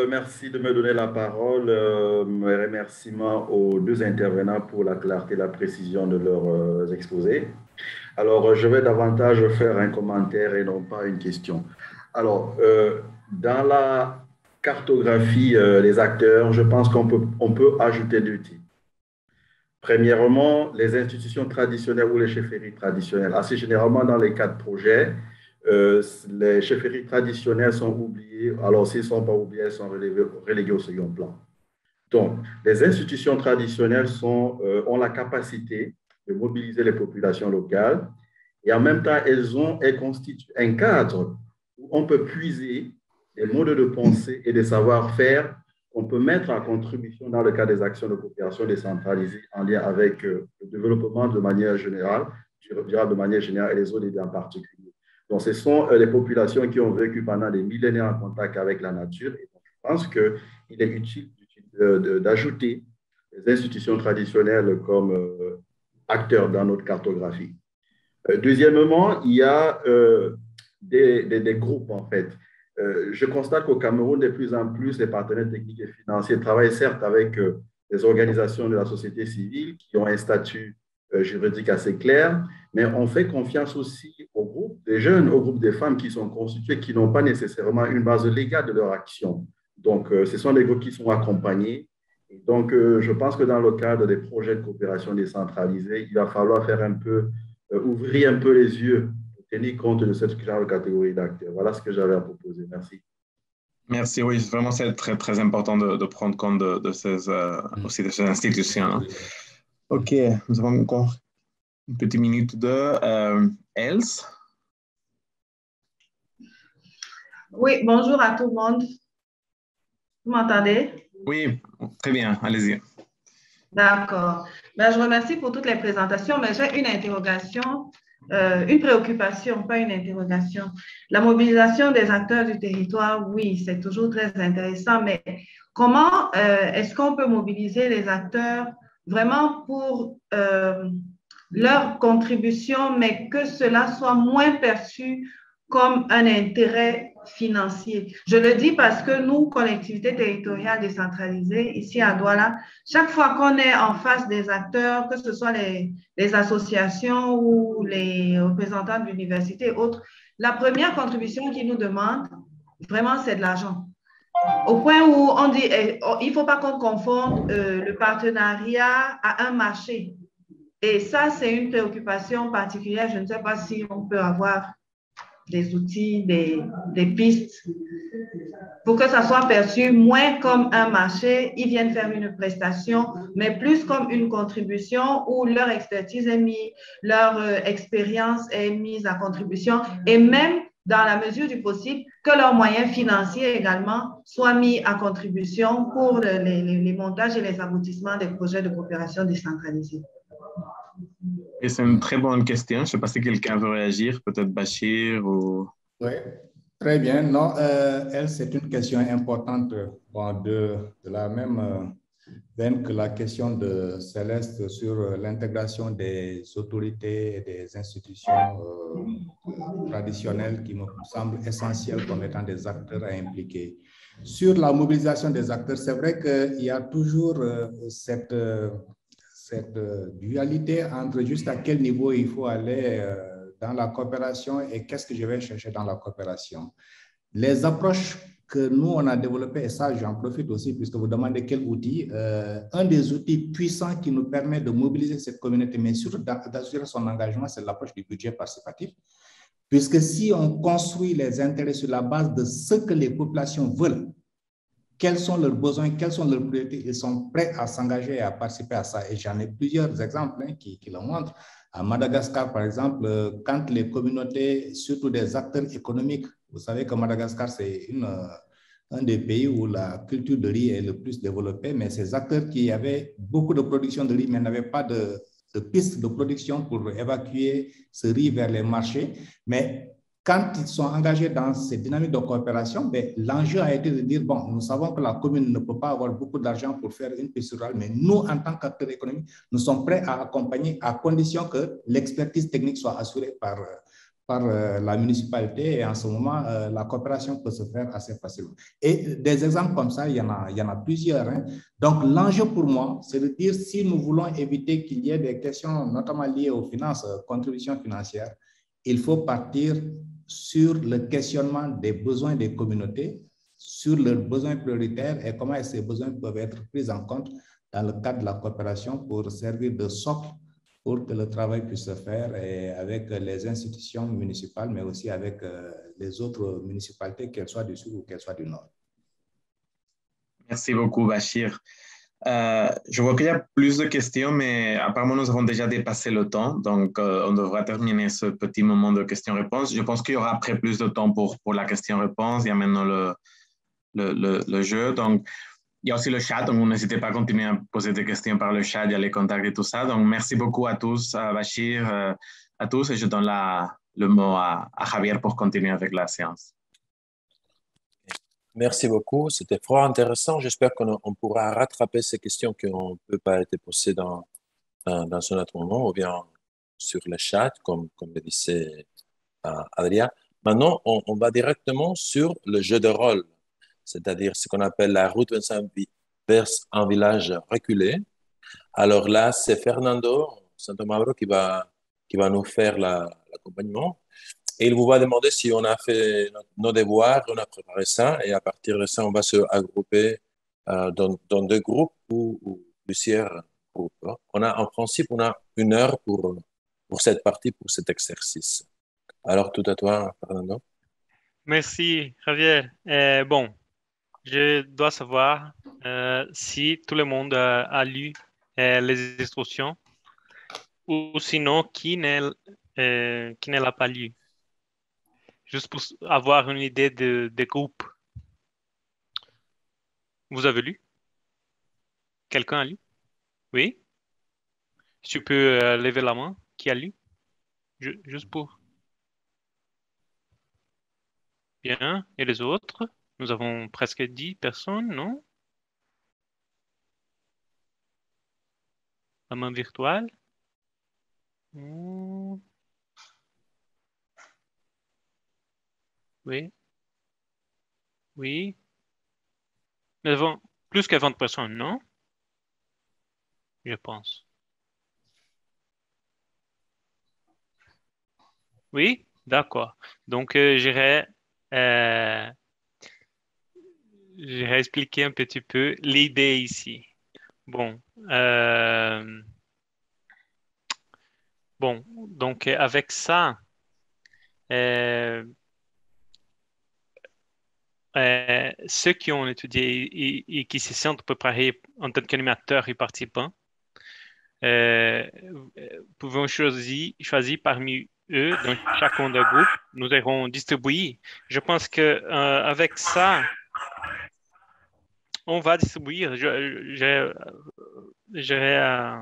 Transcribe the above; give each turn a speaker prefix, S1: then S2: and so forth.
S1: Merci de me donner la parole. Mes remerciements aux deux intervenants pour la clarté et la précision de leurs exposés. Alors, je vais davantage faire un commentaire et non pas une question. Alors, dans la cartographie des acteurs, je pense on peut ajouter deux types. Premièrement, les institutions traditionnelles ou les chefferies traditionnelles. Assez généralement, dans les cas de projet, les chefferies traditionnelles sont oubliées. Alors, s'ils ne sont pas oubliées, elles sont reléguées au second plan. Donc, les institutions traditionnelles ont la capacité de mobiliser les populations locales et en même temps, elles constituent un cadre où on peut puiser des modes de pensée et des savoir-faire qu'on peut mettre en contribution dans le cadre des actions de coopération décentralisée en lien avec le développement de manière générale, je dirais de manière générale, et les ODD en particulier. Donc, ce sont les populations qui ont vécu pendant des millénaires en contact avec la nature. Et donc, je pense qu'il est utile d'ajouter les institutions traditionnelles comme acteurs dans notre cartographie. Deuxièmement, il y a des groupes, en fait. Je constate qu'au Cameroun, de plus en plus, les partenaires techniques et financiers travaillent certes avec des organisations de la société civile qui ont un statut juridique assez clair, mais on fait confiance aussi aux groupes des jeunes, aux groupes des femmes qui sont constitués, qui n'ont pas nécessairement une base légale de leur action. Donc, ce sont des groupes qui sont accompagnés. Et donc, je pense que dans le cadre des projets de coopération décentralisée, il va falloir faire ouvrir un peu les yeux pour tenir compte de cette genre de catégorie d'acteurs. Voilà ce que j'avais à proposer. Merci.
S2: Merci, oui, vraiment c'est très, très important de prendre compte aussi de ces institutions. OK, nous avons encore une petite minute de Else.
S3: Oui, bonjour à tout le monde. Vous m'entendez?
S2: Oui, très bien, allez-y.
S3: D'accord. Ben, je remercie pour toutes les présentations, mais j'ai une interrogation, une préoccupation, pas une interrogation. La mobilisation des acteurs du territoire, oui, c'est toujours très intéressant, mais comment est-ce qu'on peut mobiliser les acteurs vraiment pour leur contribution, mais que cela soit moins perçu comme un intérêt financier. Je le dis parce que nous, collectivités territoriales décentralisées, ici à Douala, chaque fois qu'on est en face des acteurs, que ce soit les associations ou les représentants de l'université et autres, la première contribution qu'ils nous demandent, vraiment, c'est de l'argent. Au point où on dit, il ne faut pas qu'on confonde le partenariat à un marché. Et ça, c'est une préoccupation particulière. Je ne sais pas si on peut avoir des outils, des pistes pour que ça soit perçu moins comme un marché. Ils viennent faire une prestation, mais plus comme une contribution où leur expertise est mise, leur expérience est mise à contribution et même dans la mesure du possible, que leurs moyens financiers également soient mis à contribution pour les montages et les aboutissements des projets de coopération décentralisée.
S2: Et c'est une très bonne question. Je ne sais pas si quelqu'un veut réagir, peut-être Bachir ou...
S4: Oui, très bien. Non, c'est une question importante de la même veine que la question de Céleste sur l'intégration des autorités et des institutions traditionnelles qui me semblent essentielles comme étant des acteurs à impliquer. Sur la mobilisation des acteurs, c'est vrai qu'il y a toujours cette dualité entre juste à quel niveau il faut aller dans la coopération et qu'est-ce que je vais chercher dans la coopération. Les approches que nous, on a développées, et ça, j'en profite aussi puisque vous demandez quel outil, un des outils puissants qui nous permet de mobiliser cette communauté, mais surtout d'assurer son engagement, c'est l'approche du budget participatif. Puisque si on construit les intérêts sur la base de ce que les populations veulent, quels sont leurs besoins, quelles sont leurs priorités, ils sont prêts à s'engager et à participer à ça. Et j'en ai plusieurs exemples qui le montrent. À Madagascar, par exemple, quand les communautés, surtout des acteurs économiques, vous savez que Madagascar, c'est un des pays où la culture de riz est le plus développée, mais ces acteurs qui avaient beaucoup de production de riz, mais n'avaient pas de pistes de production pour évacuer ce riz vers les marchés. Mais quand ils sont engagés dans ces dynamiques de coopération, l'enjeu a été de dire, bon, nous savons que la commune ne peut pas avoir beaucoup d'argent pour faire une piste rurale, mais nous, en tant qu'acteurs économiques, nous sommes prêts à accompagner à condition que l'expertise technique soit assurée par la municipalité et en ce moment, la coopération peut se faire assez facilement. Et des exemples comme ça, il y en a plusieurs. Hein. Donc, l'enjeu pour moi, c'est de dire si nous voulons éviter qu'il y ait des questions notamment liées aux finances, contributions financières, il faut partir sur le questionnement des besoins des communautés, sur leurs besoins prioritaires et comment ces besoins peuvent être pris en compte dans le cadre de la coopération pour servir de socle pour que le travail puisse se faire et avec les institutions municipales, mais aussi avec les autres municipalités, qu'elles soient du Sud ou qu'elles soient du Nord.
S2: Merci beaucoup, Bachir. Je vois qu'il y a plus de questions, mais apparemment, nous avons déjà dépassé le temps. Donc, on devra terminer ce petit moment de questions-réponses. Je pense qu'il y aura après plus de temps pour la question-réponse. Il y a maintenant le jeu. Donc, il y a aussi le chat, donc n'hésitez pas à continuer à poser des questions par le chat, il y a les contacts et tout ça. Donc, merci beaucoup à tous, à Bachir, à tous, et je donne le mot à Javier pour continuer avec la séance.
S5: Merci beaucoup, c'était fort intéressant. J'espère qu'on pourra rattraper ces questions qui n'ont pas été posées dans un autre moment, ou bien sur le chat, comme le disait Adrien. Maintenant, on va directement sur le jeu de rôle, c'est-à-dire ce qu'on appelle la route vers un village reculé. Alors là, c'est Fernando Santomauro qui va nous faire l'accompagnement. Et il vous va demander si on a fait nos devoirs, on a préparé ça, et à partir de ça, on va se regrouper dans deux groupes ou plusieurs groupes. En principe, on a 1 heure pour cette partie, pour cet exercice. Alors, tout à toi, Fernando.
S6: Merci, Javier. Bon, je dois savoir si tout le monde a lu les instructions ou sinon qui ne l'a pas lu. Juste pour avoir une idée des groupes. Vous avez lu? Quelqu'un a lu? Oui? Tu peux lever la main. Qui a lu? Juste pour... Bien. Et les autres? Nous avons presque 10 personnes, non? La main virtuelle? Oui. Oui. Nous avons plus que 20 personnes, non? Je pense. Oui? D'accord. Donc, j'irai expliquer un petit peu l'idée ici. Bon. Bon, donc avec ça, ceux qui ont étudié et qui se sentent préparés en tant qu'animateurs et participants pouvons choisir parmi eux, dans chacun des groupes, nous irons distribuer. Je pense que avec ça, on va distribuer. J'aurai